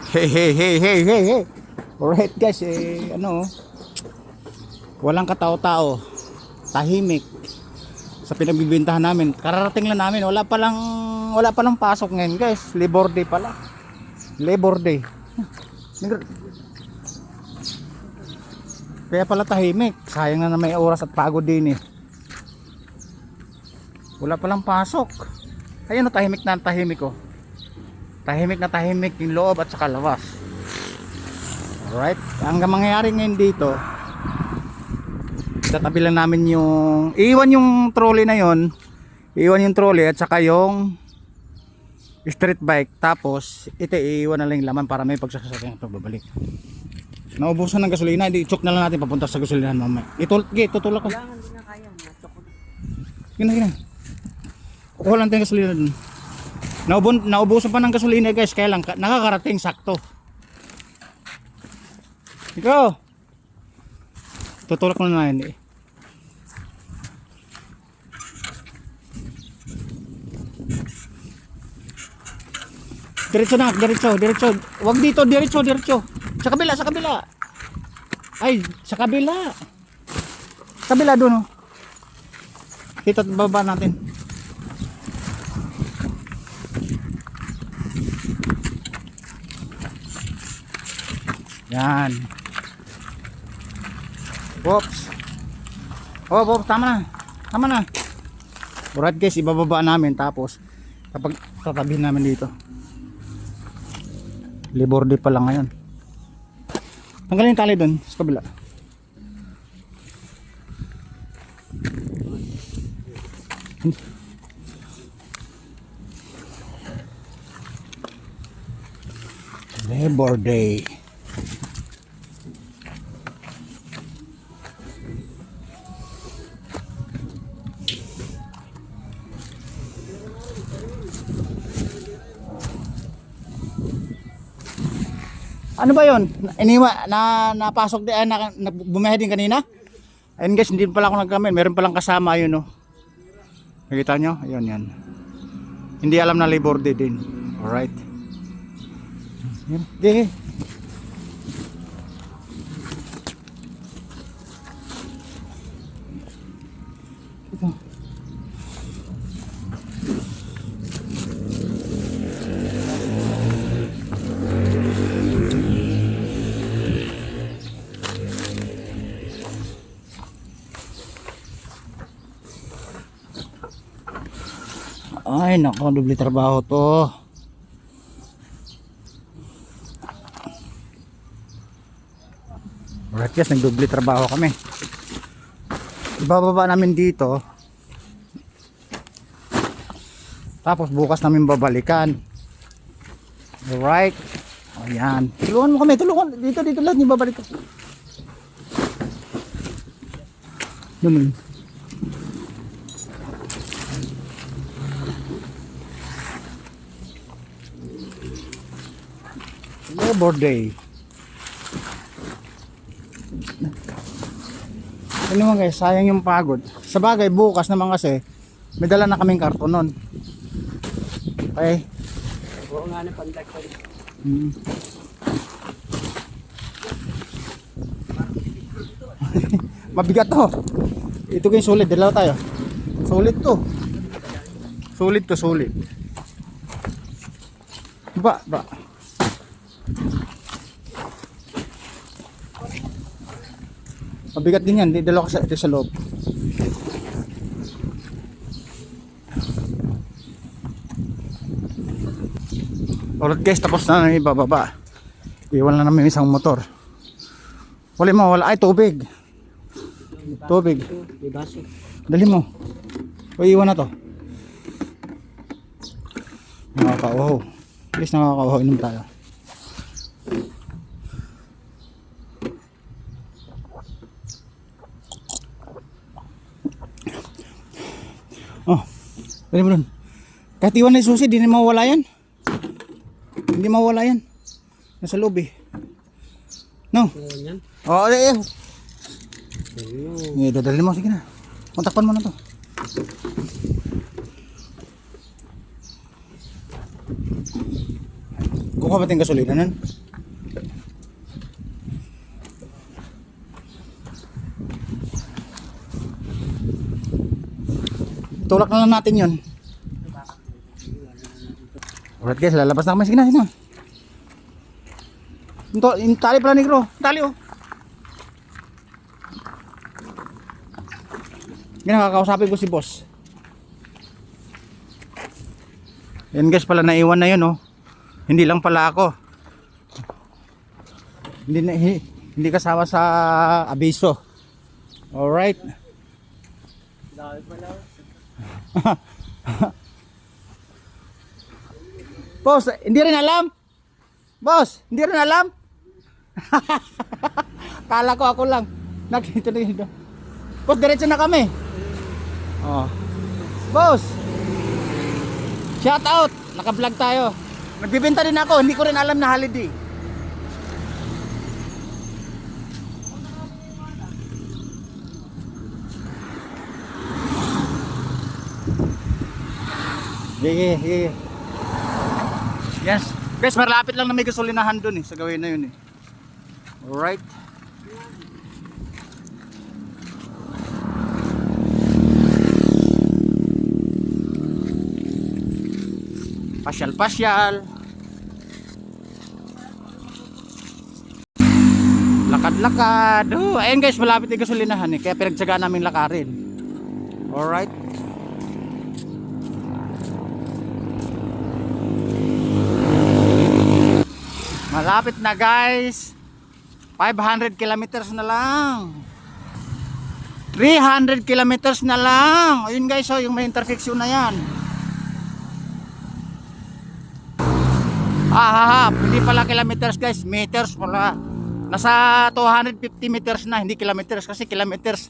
Hey, hey, hey, hey, hey, hey. Alright guys, walang katao-tao. Tahimik. Sa pinagbibintahan namin. Kararating lang namin. Wala palang pasok ngayon guys. Labor Day pala. Labor Day. Kaya pala tahimik. Sayang na may oras at pagod din eh. Wala palang pasok. Ayun, tahimik na tahimik oh. Tahimik na tahimik yung loob at saka labas. Alright, ang mangyayari ngayon dito, tatabi lang namin yung iwan yung trolley na yon, iwan yung trolley at saka yung street bike, tapos ito iwan na lang yung laman para may pagsasakyan ito babalik. Naubusan ng gasolina, i-choke na lang natin papunta sa gasolinahan mamaya. Tutulak ko. Kailangan din na kaya, matsok. Gina. Kuha lang tayong gasolina dun. Naubusan pa ng gasolina guys, kaya lang nakakarating sakto. Ikaw, tutulak mo na yun eh. Diretso na, diretso. Wag dito, diretso. Sa kabila. Ay, sa kabila. Kabila doon oh. Dito baba natin. Yan. Oops. Oh, tama na. Alright guys, ibababa namin tapos kapag tatabihin namin dito. Labor Day pa lang ngayon. Tanggalin yung tali doon sa kabila. Labor Day. Ano ba yon? Iniwa na napasok din bumiyahe din kanina. Ayun guys, hindi pala ako nagkamay. Meron palang kasama yun oh. Nakita nyo? Ayun yan. Hindi alam na Labor Day din. Alright. Yan. Okay. Ito. Ay nako, dubli trabaho to. Alright guys, nagdubli trabaho kami. Ibababa namin dito. Tapos bukas namin babalikan. Alright. Ayan. Tulungan mo kami, tulungan. Dito lahat niyo babalik. Doon. Labor Day. Ano naman guys, sayang yung pagod. Sa bagay, bukas naman kasi may dala na kaming karton nun. Okay. Oo nga na, pandag ko rin. Mabigat to. Ito kayo solid, dalawa tayo. Solid to. Solid. Ba. Mabigat din yan, dalawa ka sa loob. Alright guys, tapos na namin bababa. Iwan na namin isang motor. Wala. Ay, tubig. Dali mo. O, iwan na to. Nakakauhaw. Please, nakakauhaw. Inom tayo. Oh, dali mo dun. Kahit iwan na yung susi, di na mawawala yan. Hindi mawawala yan. Nasa loob eh. No? Oo, dadalhin mo, sige na. Kontakpan mo na to. Go. Kukuha ba tayong gasolina nun? Tulak na lang natin yun. Alright guys, lalabas na kami. Sige na, sige na. Yung tali pala negro. Tali oh. Yan, nakakausapin ko si boss. Yan guys, pala naiwan na yun oh. Hindi lang pala ako. Hindi kasama sa abiso. Alright. Dahil pala. Boss, hindi rin alam? Boss, hindi rin alam? Kala ko ako lang. Nakita na yun. Boss, diretso na kami. Oh. Boss, shout out. Naka-vlog tayo. Nagbibenta din ako. Hindi ko rin alam na holiday. Yeah. Yes. Guys, malapit lang na may gasolinahan dun eh. Sa gawin na yun eh. Alright. Pasyal. Lakad-lakad. Oh, ayun guys, malapit yung gasolinahan eh. Kaya pinagtsagaan namin lakarin. Alright. Malapit na guys. 500 kilometers na lang. 300 kilometers na lang. Ayun guys, oh, yung may intersection na yan. Hindi pala kilometers guys, meters pala. Nasa 250 meters na, hindi kilometers kasi kilometers.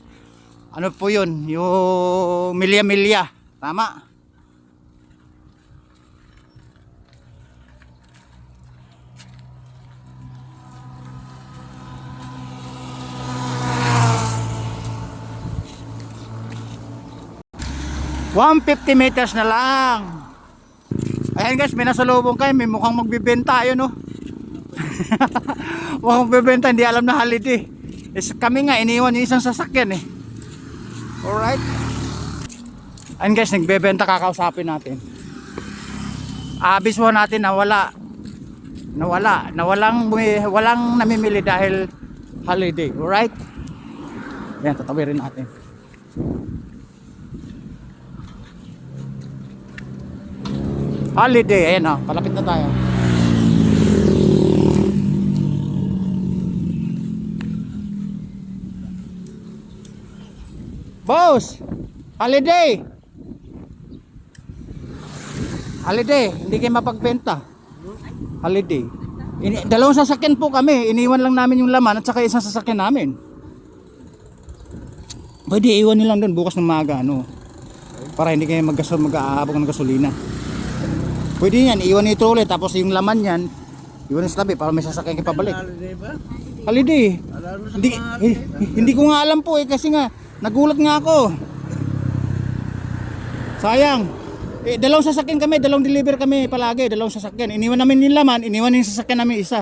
Ano po yun? Yung milya-milya. Tama? $150 meters na lang. Ayan guys, may nasalubong kayo. May mukhang magbibenta yun no. Mukhang magbibenta, hindi alam na holiday. Kami nga, iniwan yung isang sasakyan eh. Alright. Ayan guys, nagbebenta, kakausapin natin. Abiswo natin na walang namimili dahil holiday. Alright. Ayan, tatawirin natin. Holiday, ayan o, palapit na tayo. Boss, holiday. Hindi kayo mapagbenta. Holiday. Dalawang sasakyan po kami, iniwan lang namin yung laman at saka isang sasakyan namin. Pwede iwan nilang doon bukas ng maga, ano, para hindi kayo mag-aabok ng gasolina. Pwede yan, iwan ni trolley tapos yung laman yan, iwan sa tabi para may sasakyan kayo pabalik. Holiday. Hindi ko nga alam po eh kasi nga nagulat nga ako. Sayang. Dalawang sasakyan kami, dalawang deliver kami palagi, dalawang sasakyan. Iniwan namin yung laman, iniwan yung sasakyan namin isa.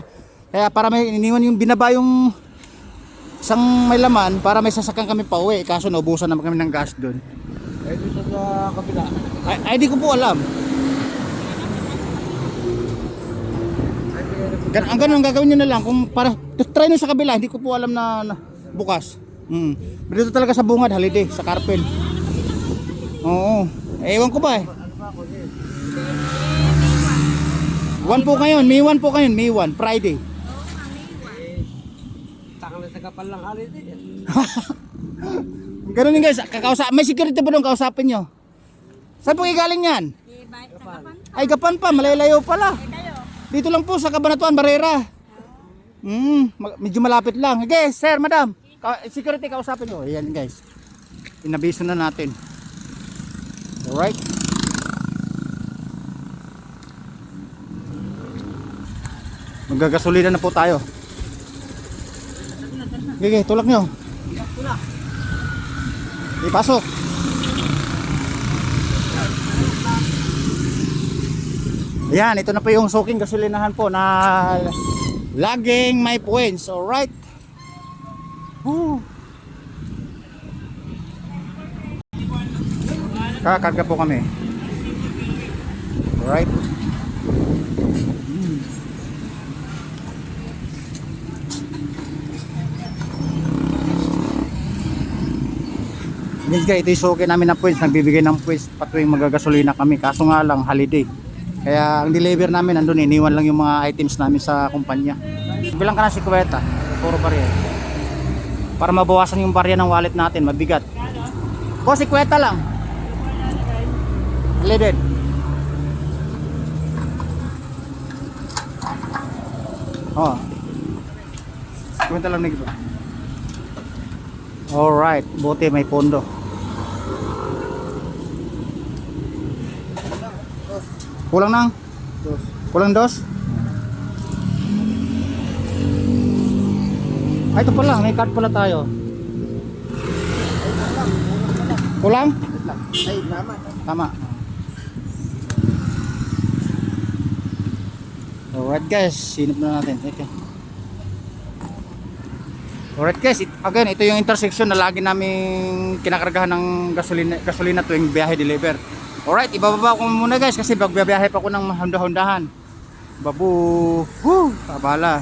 Kaya para may iniwan yung binaba yung isang may laman para may sasakyan kami pa uwi. Kaso naubusan naman kami ng gas doon. Eh, dito sa kabila. Ay di ko po alam. Ang ganun gagawin nyo na lang kung para try nyo sa kabila, hindi ko po alam na bukas. Dito talaga sa bungad, holiday, sa Carpel. Oo. Ewan ko ba eh. One po ngayon, May 1 po ngayon, May 1, Friday. Takang na sa kapal lang holiday. Ganun yun guys, may security ba doon kausapin nyo? Saan po igaling yan? Ay, Gapan pa, malalayo pala. Dito lang po sa Cabanatuan, Barrera. Medyo malapit lang. Okay, sir, madam. Security kausapin nyo. Ayan guys. Inabiso na natin. Alright. Magagasolina na po tayo. Okay, tulak nyo. Ipasok. Yan, ito na po yung suking gasolinahan po na laging may points. Alright. Woo. Kakarga po kami. Alright. Guys, ito yung suki namin na points. Nagbibigay ng points patuwing magagasolina kami. Kaso nga lang, holiday. Kaya ang deliver namin, andun, iniwan lang yung mga items namin sa kumpanya. Bilang ka na si Kuweta. Puro barya. Para mabawasan yung barya ng wallet natin. Mabigat. O, si Kuweta lang. Alidin. Oh. Kuweta lang nagiging. Alright, buti may pondo. Kulang nang? Kulang dos? Ay, ito pala, may card pala tayo. Kulang? Ay, tama. Tama. Alright guys, sinip na natin. Okay. Alright guys, again, ito yung intersection na lagi naming kinakargahan ng gasolina tuwing biyahe deliver. Alright, ibababa ko muna guys kasi magbiyahe pa ako ng Honda-Hondahan. Babu! Woo! Abala.